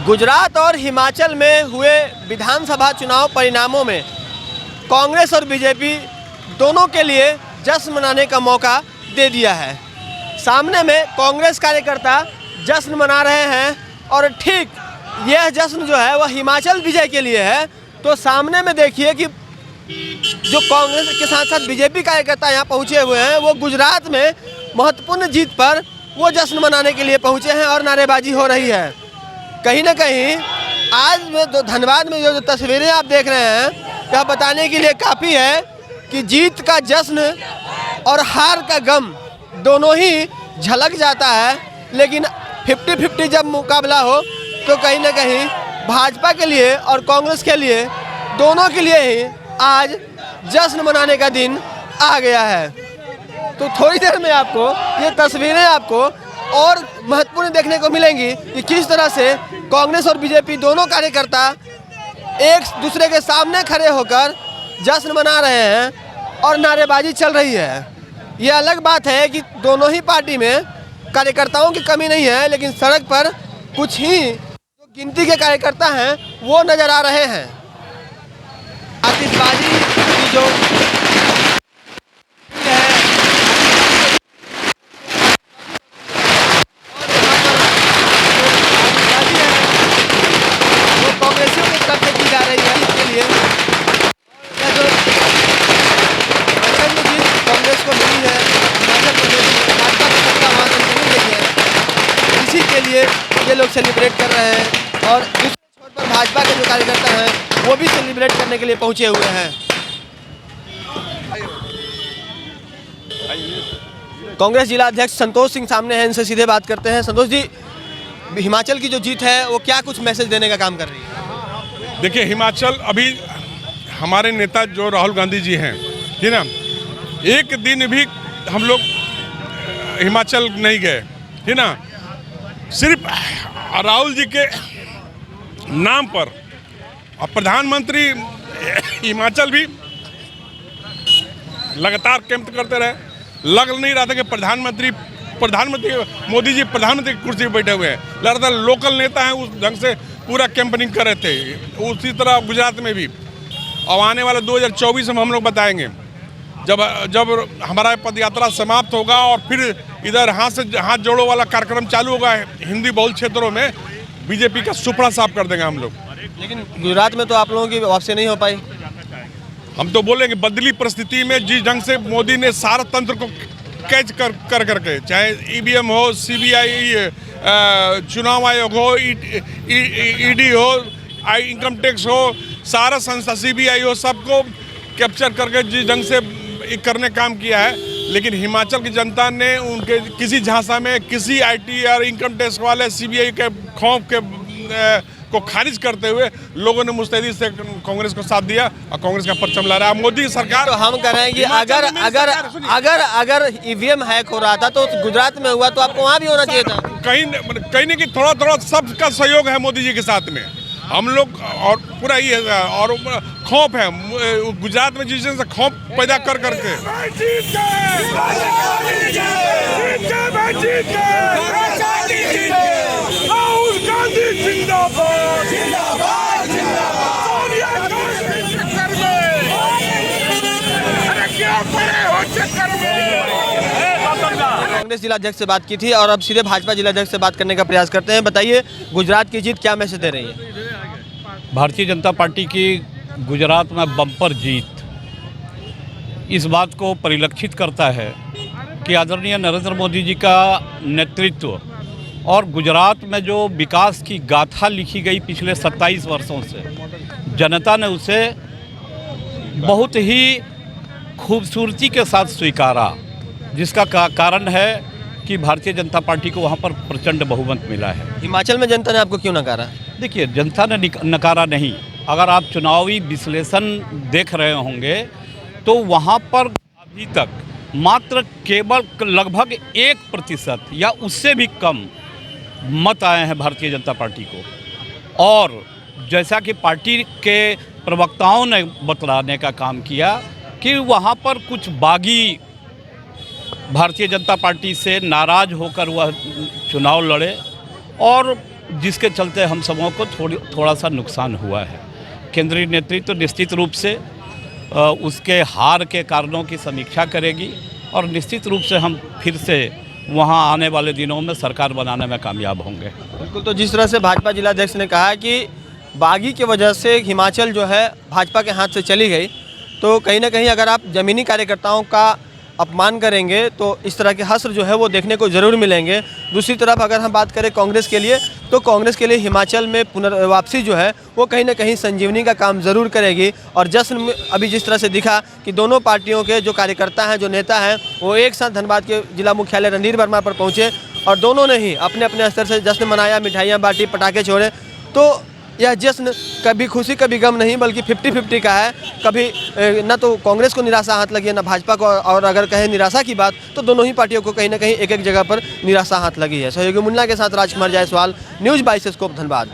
गुजरात और हिमाचल में हुए विधानसभा चुनाव परिणामों में कांग्रेस और बीजेपी दोनों के लिए जश्न मनाने का मौका दे दिया है। सामने में कांग्रेस कार्यकर्ता जश्न मना रहे हैं और ठीक यह जश्न जो है वह हिमाचल विजय के लिए है। तो सामने में देखिए कि जो कांग्रेस के साथ साथ बीजेपी कार्यकर्ता यहाँ पहुँचे हुए हैं वो गुजरात में महत्वपूर्ण जीत पर वो जश्न मनाने के लिए पहुँचे हैं और नारेबाजी हो रही है। कहीं ना कहीं आज में जो धनबाद में जो तस्वीरें आप देख रहे हैं यह बताने के लिए काफ़ी है कि जीत का जश्न और हार का गम दोनों ही झलक जाता है। लेकिन 50-50 जब मुकाबला हो तो कहीं ना कहीं भाजपा के लिए और कांग्रेस के लिए दोनों के लिए ही आज जश्न मनाने का दिन आ गया है। तो थोड़ी देर में आपको ये तस्वीरें आपको और महत्वपूर्ण देखने को मिलेंगी कि किस तरह से कांग्रेस और बीजेपी दोनों कार्यकर्ता एक दूसरे के सामने खड़े होकर जश्न मना रहे हैं और नारेबाजी चल रही है। ये अलग बात है कि दोनों ही पार्टी में कार्यकर्ताओं की कमी नहीं है, लेकिन सड़क पर कुछ ही जो गिनती के कार्यकर्ता हैं वो नज़र आ रहे हैं। आतिशबाजी की जो कांग्रेसियों की तरफ से की जा रही है इसके लिए जो कांग्रेस को मिली है हिमाचल प्रदेश में भाजपा की सत्ता वहाँ नहीं गई है, इसी के लिए ये लोग सेलिब्रेट कर रहे हैं और दूसरे छोर पर भाजपा के जो कार्यकर्ता हैं वो भी सेलिब्रेट करने के लिए पहुँचे हुए हैं। कांग्रेस जिला अध्यक्ष संतोष सिंह सामने हैं, इनसे सीधे बात करते हैं। संतोष जी, हिमाचल की जो जीत है वो क्या कुछ मैसेज देने का काम कर रही है? देखिए, हिमाचल अभी हमारे नेता जो राहुल गांधी जी हैं, ठीक ना, एक दिन भी हम लोग हिमाचल नहीं गए, ठीक ना, सिर्फ राहुल जी के नाम पर। और प्रधानमंत्री हिमाचल भी लगातार कैंप करते रहे। लग नहीं रहा था कि प्रधानमंत्री मोदी जी प्रधानमंत्री की कुर्सी पर बैठे हुए हैं, लग रहा था लोकल नेता हैं, उस ढंग से पूरा कैंपेनिंग कर रहे थे। उसी तरह गुजरात में भी। और आने वाले 2024 में हम लोग बताएंगे, जब हमारा पदयात्रा समाप्त होगा और फिर इधर हाथ जोड़ो वाला कार्यक्रम चालू होगा हिंदी बहुल क्षेत्रों में, बीजेपी का सुपड़ा साफ कर देंगे हम लोग। लेकिन गुजरात में तो आप लोगों की वापसी नहीं हो पाई। हम तो बोलेंगे बदली परिस्थिति में जिस ढंग से मोदी ने सारा तंत्र को कैच कर करके, चाहे ईवीएम हो, सीबीआई, चुनाव आयोग हो, ईडी हो, इनकम टैक्स हो, सारा संस्था सीबीआई हो, सबको कैप्चर करके जिस ढंग से करने काम किया है। लेकिन हिमाचल की जनता ने उनके किसी झांसा में किसी आईटी और इनकम टैक्स वाले सीबीआई के खौफ के को खारिज करते हुए लोगों ने मुस्तैदी से कांग्रेस को साथ दिया और कांग्रेस का परचम लहरा रहा है। मोदी सरकार तो हम कह रहे हैं कि अगर ईवीएम हैक हो रहा था तो गुजरात में हुआ तो आपको वहाँ भी होना चाहिए था। कहीं नहीं कि थोड़ा सबका सहयोग है मोदी जी के साथ में। हम लोग और पूरा ये और खौफ है गुजरात में जिस से खौफ पैदा कर करके कांग्रेस जिला अध्यक्ष से बात की थी और अब सीधे भाजपा जिला अध्यक्ष से बात करने का प्रयास करते हैं। बताइए, गुजरात की जीत क्या मैसेज दे रही है? भारतीय जनता पार्टी की गुजरात में बम्पर जीत इस बात को परिलक्षित करता है कि आदरणीय नरेंद्र मोदी जी का नेतृत्व और गुजरात में जो विकास की गाथा लिखी गई पिछले 27 वर्षों से, जनता ने उसे बहुत ही खूबसूरती के साथ स्वीकारा, जिसका कारण है कि भारतीय जनता पार्टी को वहाँ पर प्रचंड बहुमत मिला है। हिमाचल में जनता ने आपको क्यों नकारा? देखिए, जनता ने नकारा नहीं। अगर आप चुनावी विश्लेषण देख रहे होंगे तो वहाँ पर अभी तक मात्र केवल लगभग 1% या उससे भी कम मत आए हैं भारतीय जनता पार्टी को। और जैसा कि पार्टी के प्रवक्ताओं ने बतलाने का काम किया कि वहाँ पर कुछ बागी भारतीय जनता पार्टी से नाराज़ होकर वह चुनाव लड़े और जिसके चलते हम सबों को थोड़ा सा नुकसान हुआ है। केंद्रीय नेतृत्व निश्चित रूप से उसके हार के कारणों की समीक्षा करेगी और निश्चित रूप से हम फिर से वहां आने वाले दिनों में सरकार बनाने में कामयाब होंगे। बिल्कुल, तो जिस तरह से भाजपा जिलाध्यक्ष ने कहा कि बागी की वजह से हिमाचल जो है भाजपा के हाथ से चली गई, तो कहीं ना कहीं अगर आप ज़मीनी कार्यकर्ताओं का अपमान करेंगे तो इस तरह के हश्र जो है वो देखने को ज़रूर मिलेंगे। दूसरी तरफ अगर हम बात करें कांग्रेस के लिए, तो कांग्रेस के लिए हिमाचल में पुनर्वापसी जो है वो कहीं ना कहीं संजीवनी का काम ज़रूर करेगी। और जश्न में अभी जिस तरह से दिखा कि दोनों पार्टियों के जो कार्यकर्ता हैं, जो नेता हैं, वो एक साथ धनबाद के जिला मुख्यालय रणधीर वर्मा पर पहुँचे और दोनों ने ही अपने अपने स्तर से जश्न मनाया, मिठाइयाँ बांटी, पटाखे छोड़े। तो यह जश्न कभी खुशी कभी गम नहीं, बल्कि 50-50 का है। कभी न तो कांग्रेस को निराशा हाथ लगी है, न भाजपा को, और अगर कहें निराशा की बात तो दोनों ही पार्टियों को कहीं ना कहीं एक एक जगह पर निराशा हाथ लगी है। सहयोगी मुन्ना के साथ राजकुमार जायसवाल, न्यूज़ 22 स्कोप, धनबाद।